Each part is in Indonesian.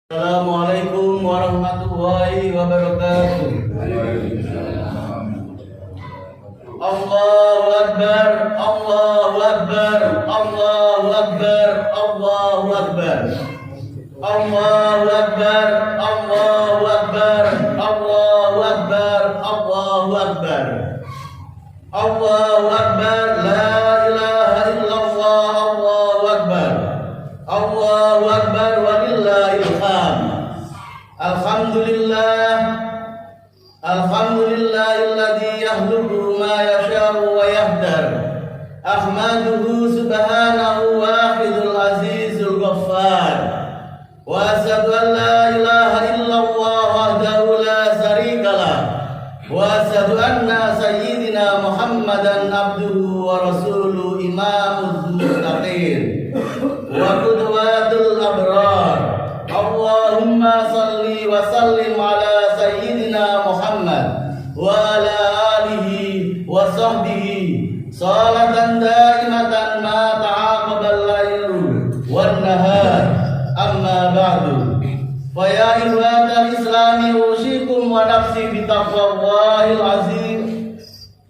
Assalamualaikum warahmatullahi wabarakatuh. Allahu Akbar, Allahu Akbar, Allahu Akbar, Allahu Akbar. Allahu Akbar, Allahu Akbar, Allahu Akbar, Allahu Akbar. Allahu Akbar, la ilaha illallah, Allahu Akbar. Allahu Akbar walillahil hamd. Alhamdulillah, alhamdulillahilladzi yakhluqu ma yasha'u wa yahdar. Ahmaduhu subhanahu wahidul azizul ghaffar. Wa asyhadu an la ilaha illallah wahdahu la syarikalah. Wa asyhadu anna sayyidina Muhammadan abduhu wa rasuluhu imamul muttaqin wa qudwatul abrar. Allahumma salli wa sallim ala sayyidina Muhammad wa ala alihi wa sahbihi salatan daimatan ma ta'aqabal lailu wan nahar. Amma ba'du, fa ya ikhwatal islami usikum wa nafsi bitaqwallahil azim,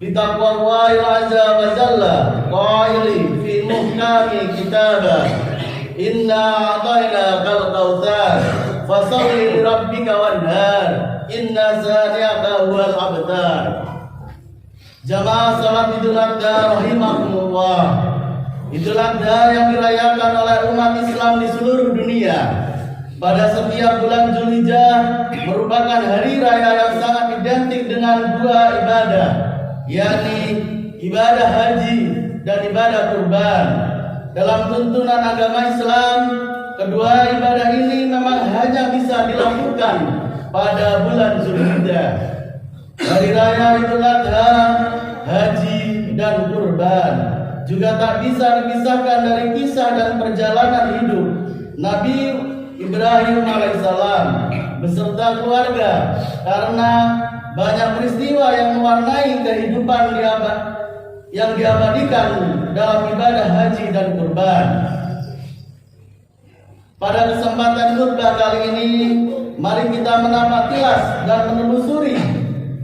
bitaqwallahil azza wa jalla qaili fi muhkami kitabah, inna a'tainakal kautsar fasalli li rabbika wanhar, inna sani'aka huwal abtar. Jamaah salat Idul Adha rahimakumullah. Idul Adha yang dirayakan oleh umat Islam di seluruh dunia pada setiap bulan Zulhijjah merupakan hari raya yang sangat identik dengan dua ibadah, yakni ibadah haji dan ibadah kurban. Dalam tuntunan agama Islam, kedua ibadah ini memang hanya bisa dilakukan pada bulan Zulhijjah. Hari raya Idul Adha, haji dan kurban juga tak bisa dipisahkan dari kisah dan perjalanan hidup Nabi Ibrahim alaihissalam beserta keluarga, karena banyak peristiwa yang mewarnai kehidupan yang diabadikan dalam ibadah haji dan kurban. Pada kesempatan khutbah kali ini, mari kita menambah kilas dan menelusuri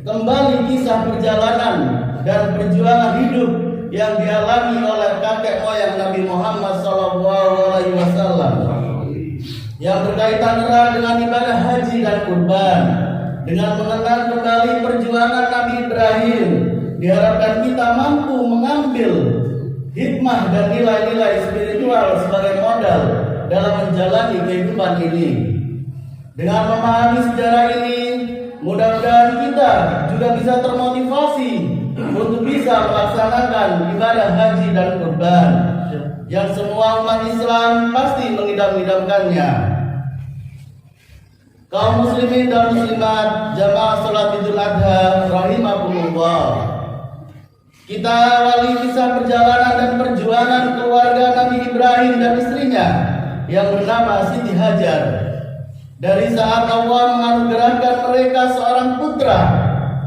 kembali kisah perjalanan dan perjuangan hidup yang dialami oleh kakek moyang Nabi Muhammad SAW yang berkaitan erat dengan ibadah haji dan kurban. Dengan mengenal kembali perjuangan Nabi Ibrahim, diharapkan kita mampu mengambil hikmah dan nilai-nilai spiritual sebagai modal dalam menjalani kehidupan ini. Dengan memahami sejarah ini, mudah-mudahan kita juga bisa termotivasi untuk bisa melaksanakan ibadah haji dan kurban yang semua umat Islam pasti mengidam-idamkannya. Kaum muslimin dan muslimat jamaah salat Idul Adha rahimakumullah. Kita awali kisah perjalanan dan perjuangan keluarga Nabi Ibrahim dan istrinya yang bernama Siti Hajar. Dari saat Allah menganugerahkan mereka seorang putra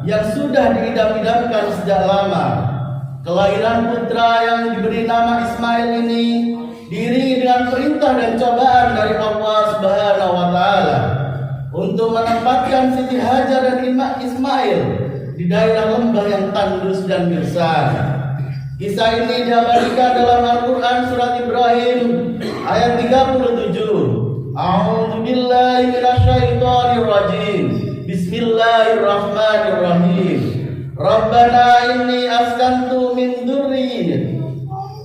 yang sudah diidam-idamkan sejak lama. Kelahiran putra yang diberi nama Ismail ini diiringi dengan perintah dan cobaan dari Allah Subhanahu wa taala untuk menempatkan Siti Hajar dan Ismail di daerah lembah yang tandus dan gersang. Kisah ini diabadikan dalam Al-Quran surat Ibrahim ayat 37. A'udzu billahi minasyaitonir rajim. Bismillahirrahmanirrahim. Rabbana inni askantu min dzurriyyati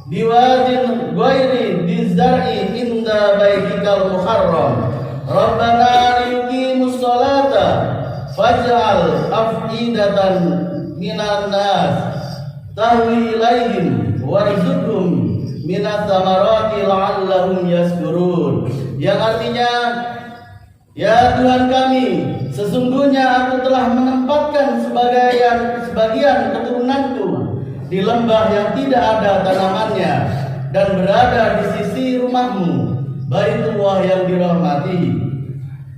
biwadin ghairi dzar'i inda baitikal muharram. Rabbana liyuqimus sholata faj'al af'idatan minan nas tahwi ilaihim warzuqhum minas samarati la'allahum yashkurun. Yang artinya, ya Tuhan kami, sesungguhnya aku telah menempatkan sebagian keturunanku di lembah yang tidak ada tanamannya dan berada di sisi rumahmu, Baitullah yang dirahmati.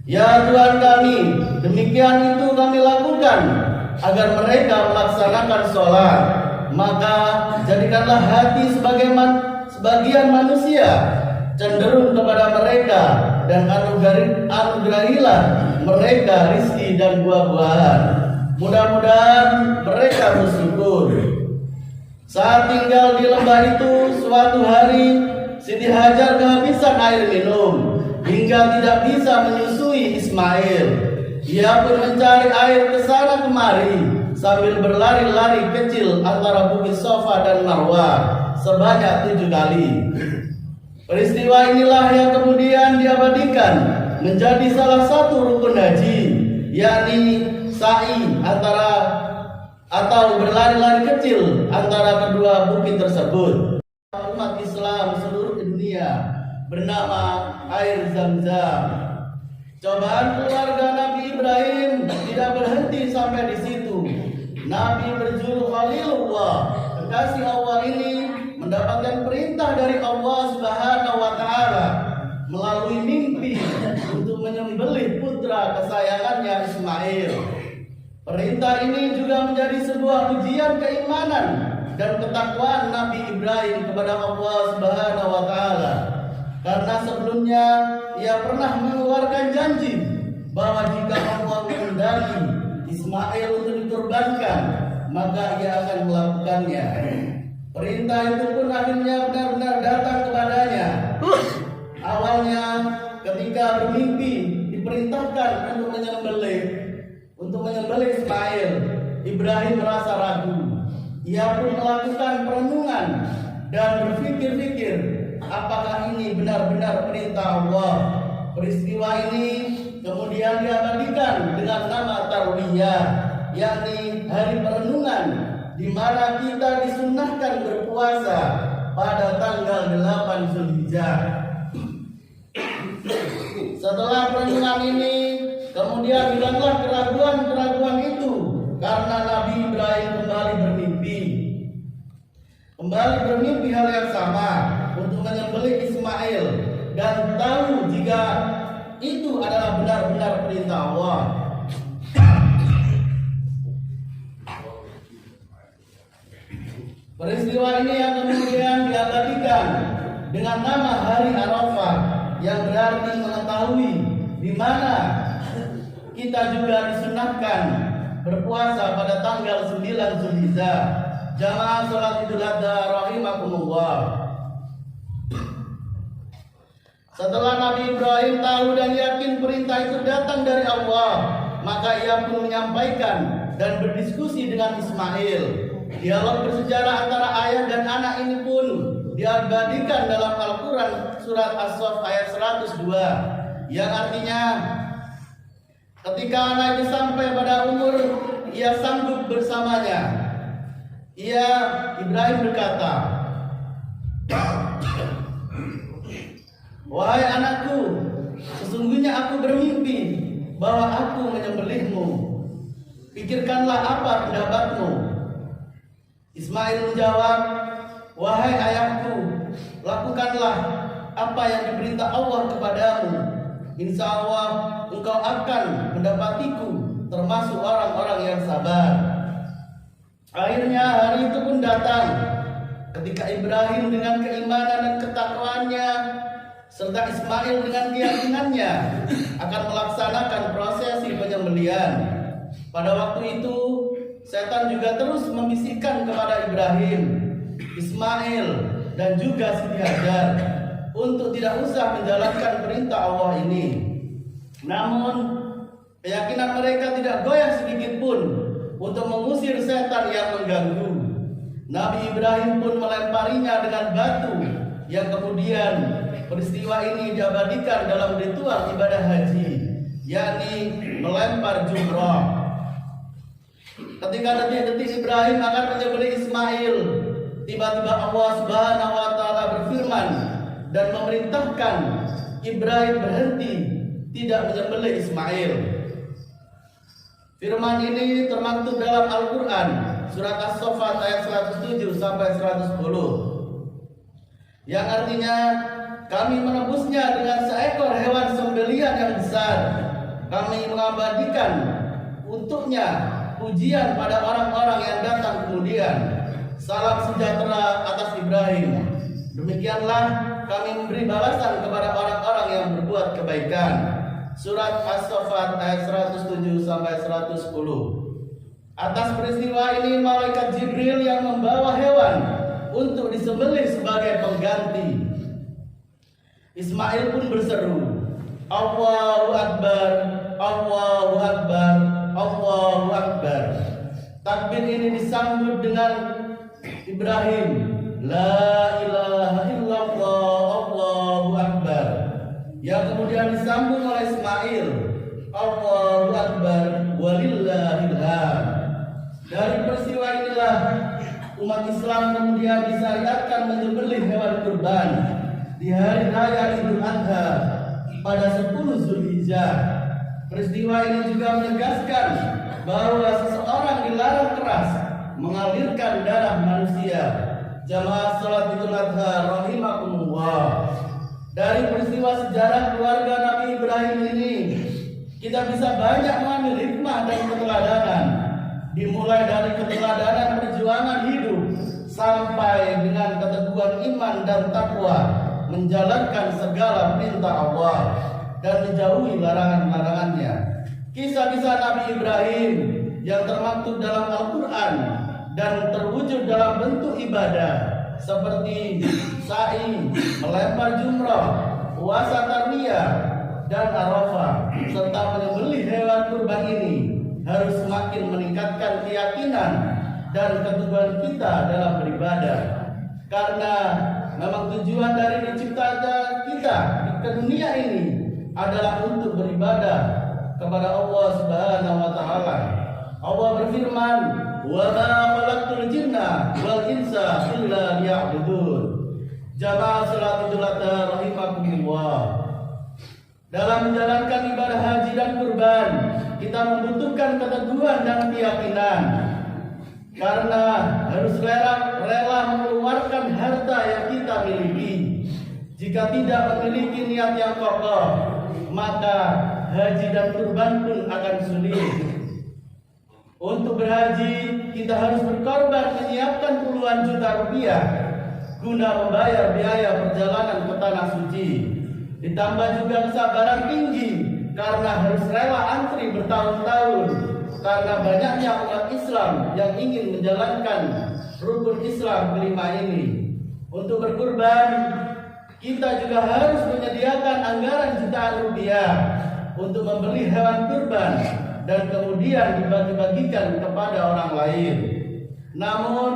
Ya Tuhan kami, demikian itu kami lakukan agar mereka melaksanakan sholat. Maka jadikanlah hati sebagian manusia cenderung kepada mereka dan anugerahilah mereka rizki dan buah-buahan. Mudah-mudahan mereka bersyukur. Saat tinggal di lembah itu, suatu hari Siti Hajar kehabisan air minum hingga tidak bisa menyusui Ismail. Ia pun mencari air ke sana kemari sambil berlari-lari kecil antara bukit Safa dan Marwah sebanyak 7 kali. Peristiwa inilah yang kemudian diabadikan menjadi salah satu rukun haji, yakni sa'i atau berlari-lari kecil antara kedua bukit tersebut. Umat Islam seluruh dunia bernama air Zam-Zam. Cobaan keluarga Nabi Ibrahim tidak berhenti sampai di situ. Nabi berjuluk Khalilullah, kekasih Allah ini, mendapatkan perintah dari Allah Subhanahu wa taala melalui mimpi untuk menyembelih putra kesayangannya Ismail. Perintah ini juga menjadi sebuah ujian keimanan dan ketakwaan Nabi Ibrahim kepada Allah Subhanahu wa taala. Karena sebelumnya ia pernah mengeluarkan janji bahwa jika Allah menghendaki Ismail untuk dikurbankan, maka ia akan melakukannya. Perintah itu pun akhirnya benar-benar datang kepadanya. Awalnya ketika bermimpi diperintahkan untuk menyembelih Ismail, Ibrahim merasa ragu. Ia pun melakukan perenungan dan berpikir-pikir, apakah ini benar-benar perintah Allah. Peristiwa ini kemudian diabadikan dengan nama Tarwiyah, yakni hari perenungan, di mana kita disunnahkan berpuasa pada tanggal 8 Zulhijjah. Setelah perenungan ini, kemudian hilanglah keraguan-keraguan itu karena Nabi Ibrahim kembali bermimpi hal yang sama untuk menyembelih Ismail dan tahu jika itu adalah benar-benar perintah Allah. Peristiwa ini yang kemudian diabadikan dengan nama Hari Arafah, yang berarti mengetahui di mana kita juga disunahkan berpuasa pada tanggal 9 Zulhijjah. Jamaah sholat Idul Adha rahimakumullah. Setelah Nabi Ibrahim tahu dan yakin perintah itu datang dari Allah, maka ia pun menyampaikan dan berdiskusi dengan Ismail. Dialog bersejarah antara ayah dan anak ini pun diabadikan dalam Al-Quran surat As-Saff ayat 102, yang artinya ketika anak itu sampai pada umur ia sanggup bersamanya, Ibrahim berkata, "Wahai anakku, sesungguhnya aku bermimpi bahwa aku menyembelihmu. Pikirkanlah apa pendapatmu." Ismail menjawab, "Wahai ayahku, lakukanlah apa yang diperintah Allah kepadamu. Insya Allah engkau akan mendapatiku termasuk orang-orang yang sabar." Akhirnya hari itu pun datang ketika Ibrahim dengan keimanan dan ketakwaannya serta Ismail dengan keyakinannya akan melaksanakan prosesi penyembelihan. Pada waktu itu setan juga terus membisikkan kepada Ibrahim, Ismail dan juga Siti Hajar untuk tidak usah menjalankan perintah Allah ini. Namun keyakinan mereka tidak goyah sedikit pun untuk mengusir setan yang mengganggu. Nabi Ibrahim pun melemparinya dengan batu, yang kemudian peristiwa ini diabadikan dalam ritual ibadah haji, yakni melempar jumrah. Ketika detik-detik Ibrahim akan menyembelih Ismail, tiba-tiba Allah Subhanahu wa taala berfirman dan memerintahkan Ibrahim berhenti tidak menyembelih Ismail. Firman ini termaktub dalam Al-Quran surat As-Saffat ayat 107 sampai 110, yang artinya, kami menebusnya dengan seekor hewan sembelihan yang besar. Kami mengabadikan untuknya pujian pada orang-orang yang datang kemudian. Salam sejahtera atas Ibrahim. Demikianlah kami memberi balasan kepada orang-orang yang berbuat kebaikan. kebaikan. Surat As-Saffat ayat 107 sampai 110. Atas peristiwa ini malaikat Jibril yang membawa hewan untuk disembelih sebagai pengganti. Ismail pun berseru, Allahu Akbar, Allahu Akbar, Allahu Akbar. Takbir ini disambut dengan Ibrahim, La ilaha illallah, Allahu Akbar. Yang kemudian disambung oleh Ismail, Allahu Akbar, walillahil hamd. Dari peristiwa inilah umat Islam kemudian disyariatkan menyembelih hewan kurban di hari raya Idul Adha pada 10 Zulhijjah. Peristiwa ini juga menegaskan bahwa seseorang dilarang keras mengalirkan darah manusia. Jamaah salat Idul Adha rahimakumullah. Dari peristiwa sejarah keluarga Nabi Ibrahim ini, kita bisa banyak mengambil hikmah dan keteladanan. Dimulai dari keteladanan perjuangan hidup sampai dengan keteguhan iman dan takwa, menjalankan segala perintah Allah dan menjauhi larangan-larangannya. Kisah-kisah Nabi Ibrahim yang termaktub dalam Al-Quran dan terwujud dalam bentuk ibadah seperti sa'i, melempar jumrah, puasa tarwiyah dan arafah, serta menyembelih hewan kurban ini harus semakin meningkatkan keyakinan dan keteguhan kita dalam beribadah. Karena memang tujuan dari diciptakan kita ke dunia ini adalah untuk beribadah kepada Allah Subhanahu wa taala. Allah berfirman, "Wa ma khalaqtul jinna wal insa illa liya'budun." Jamaah salat Idul Adha rahimakumullah. Dalam menjalankan ibadah haji dan kurban, kita membutuhkan keteguhan dan keyakinan. Karena harus rela mengeluarkan harta yang kita miliki. Jika tidak memiliki niat yang kokoh, maka haji dan kurban pun akan sulit. Untuk berhaji, kita harus berkorban menyiapkan puluhan juta rupiah guna membayar biaya perjalanan ke tanah suci. Ditambah juga kesabaran tinggi karena harus rela antri bertahun-tahun karena banyaknya umat Islam yang ingin menjalankan rukun Islam kelima ini. Untuk berkurban, kita juga harus menyediakan anggaran jutaan rupiah untuk membeli hewan kurban dan kemudian dibagi-bagikan kepada orang lain. Namun,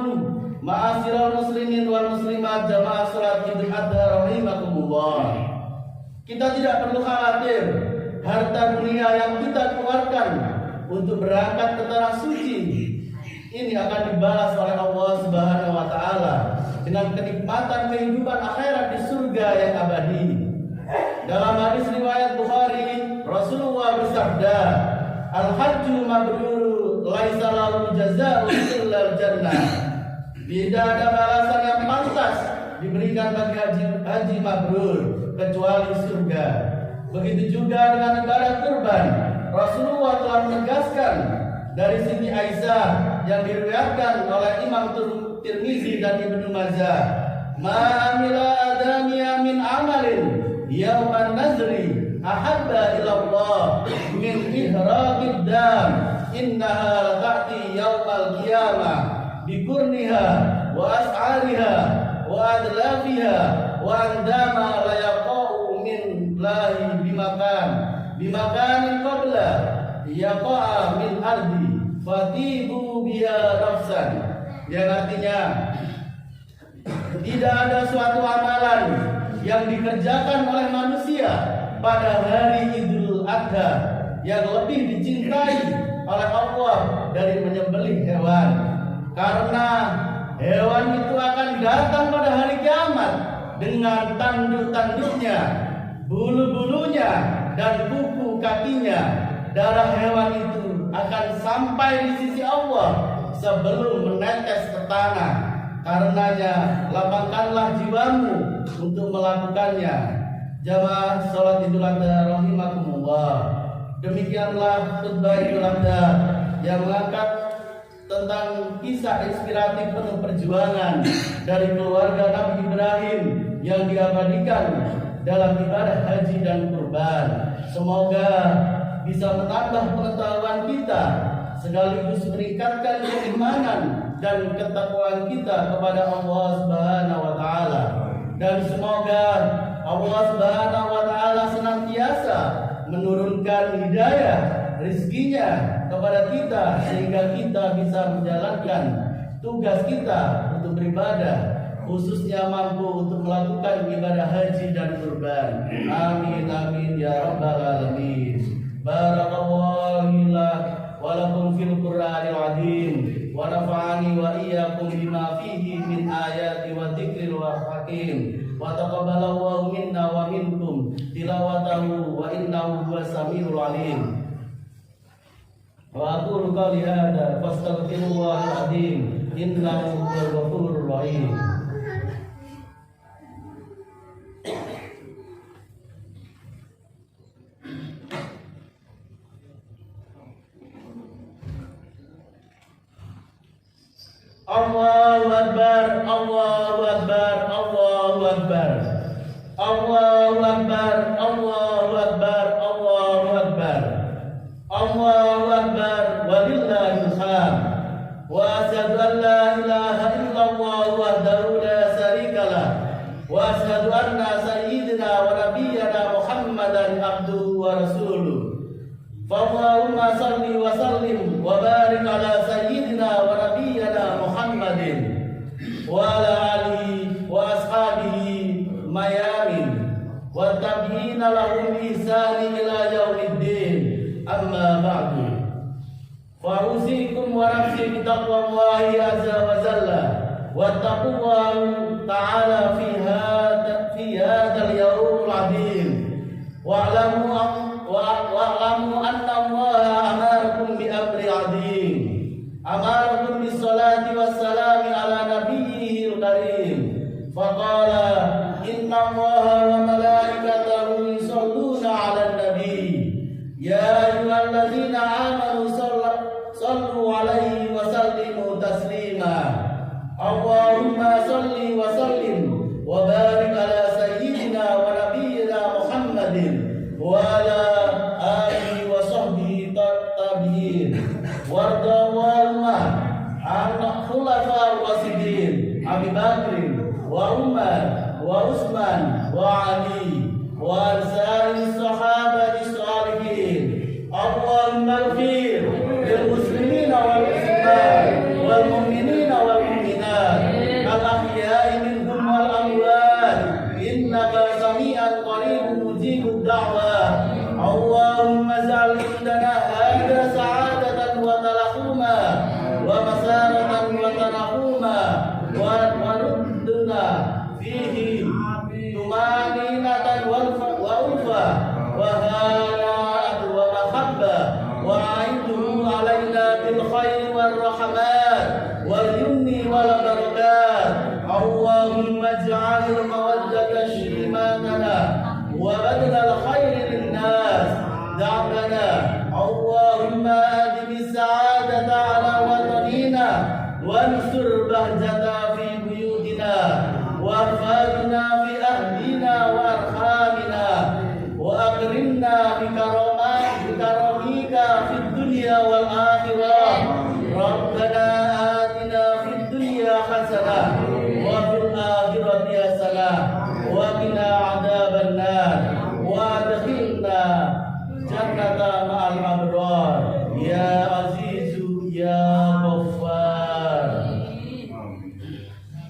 ma'asyiral muslimin wal muslimat jamaah salat Idul Adha rahimakumullah, kita tidak perlu khawatir harta dunia yang kita keluarkan untuk berangkat ke tanah suci ini akan dibalas oleh Allah Subhanahu wa taala dengan kenikmatan kehidupan akhirat di surga yang abadi. Dalam hadis riwayat Bukhari, Rasulullah bersabda, "Al-hajju mabrur, laisa lahu jazaa'un illa al-jannah." Tidak ada balasan yang pantas diberikan bagi haji mabrur kecuali surga. Begitu juga dengan ibadah kurban. Rasulullah telah menegaskan dari Siti Aisyah yang diriwayatkan oleh Imam Tirmizi dan Ibnu Majah, "Ma amila adamiya min amalin yauman nazri ahabba ila Allah min ihraqid dam innaha ta'ti yaumal qiyamah bikurniha wa as'ariha wa adlafiha wa andama la yaqa'u min lahi bimakanin qabla yaqa'a min ardi fatibu biha nafsan." Yang artinya tidak ada suatu amalan yang dikerjakan oleh manusia pada hari Idul Adha yang lebih dicintai oleh Allah dari menyembelih hewan. Karena hewan itu akan datang pada hari kiamat dengan tanduk-tanduknya, bulu-bulunya, dan kuku kakinya. Darah hewan itu akan sampai di sisi Allah sebelum menetes ke tanah. Karenanya lapangkanlah jiwamu untuk melakukannya. Jamaah salat Idul Adha rahimakumullah. Demikianlah khutbah Idul Adha yang mengangkat tentang kisah inspiratif penuh perjuangan dari keluarga Nabi Ibrahim yang diabadikan dalam ibadah haji dan kurban. Semoga bisa menambah pengetahuan kita, sekaligus meningkatkan keimanan dan ketakwaan kita kepada Allah Subhanahu wa taala. Dan semoga Allah Subhanahu wa taala senantiasa menurunkan hidayah rezekinya kepada kita sehingga kita bisa menjalankan tugas kita untuk beribadah, khususnya mampu untuk melakukan ibadah haji dan kurban. Amin amin ya rabbal alamin. Barakallahu wa lakum fil Qur'anil azim wa nafa'ani wa iyyakum bima fihi min ayati wa dzikril hakim wa taqabbalallahu minna wa minkum tilawatahu wa innahu huwas samiul alim. Wa aqulu qawli hadza fastaghfirullahal azim innahu huwal ghafurur rahim. Allahu Akbar, Allahu Akbar, Allahu Akbar, Allahu Akbar, Allahu Akbar, Allahu Akbar, Allahu Akbar, walillahil hamd. Wa asyhadu an la ilaha illallah wahdahu la syarikalah wa asyhadu anna sayyidina wa nabiyyana Muhammadan abduhu wa rasuluh. Fallahumma salli wa sallim wa barik ala sayyidina wa nabiyyana Muhammadin wa ala alihi wa ashabihi mayamin wa tabi'ina lahum bi ihsani ila yaumiddin. Amma ba'du. Fa'usikum wa nafsi bi taqwallahi azza wa jalla wattaqullaha ta'ala fi hadzal yawmil 'azim wa'lamu anna Allaha amarakum bi amri 'azim. Amarakum bis salati was salami ala nabiyyihil karim. Faqala inna Allaha wa malaikatahu yusholluna 'alan nabiy. Ya ayyuhalladzina amanu sallu 'alaihi wa sallimu taslima. Allahumma salli wa sallim wa barik ala sayyidina wa nabiyyina Muhammadin wa ala alihi wa sahbihi tabi'in. Wardallahumma an khulafa rasyidin Abi Bakr wa Umar wa Utsman wa Ali wa ansari sahabati shalihin. Allahumma ighfir lil muslimina wal muslimat wal mu'minina wal mu'minat al ahya'i minhum wal amwat innaka sami'an qaribun mujibud da'wah. Allahumma ij'al indana hadha sa'adatan wa talahuma wa masaratan wa tanahuma wa rudduna fihi tumaninatan wal ulfa wa hana'at wa mahabba wa a'idhu alaina bil khairi wal rahmat wal yumni wal barakat. Allahumma ij'al mawaddata shimatana wa badal khairi lin nas da'bana. Allahumma adimi sa'adata ala watanina wansur bahjata fi buyutina warfa'na fi ahlina wa arhamina wa akrimna bikaramika fid dunya wal akhirah. Rabbana atina fid dunya hasanah wa fil akhirati hasanah wa qina adzaban nar wa adkhilna jannata ma'al abrar ya azizu ya ghaffar.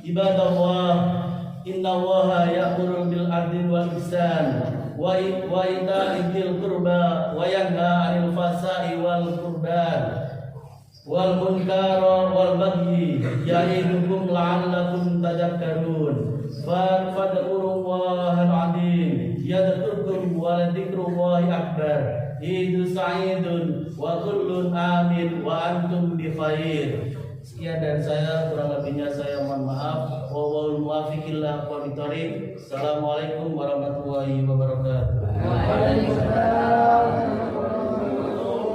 Ibadallah, inna Allaha ya'muru bil 'adli wal ihsan wa ita'i dzil qurba wa yanha 'anil fahsya'i wal qurban wal munkara wal baghi ya'idukum la'allakum tadhakkarun. Fadhkurullahal 'azim yadhkurkum wa dzikrullahi akbar. Idu sa'idun wa kullun amin wa antum bi khair. Sekian dari saya, kurang lebihnya saya mohon maaf. Wal muwaffiqillah wa bithariq. Assalamualaikum warahmatullahi wabarakatuh. Waalaikumsalam. Alhamdulillah.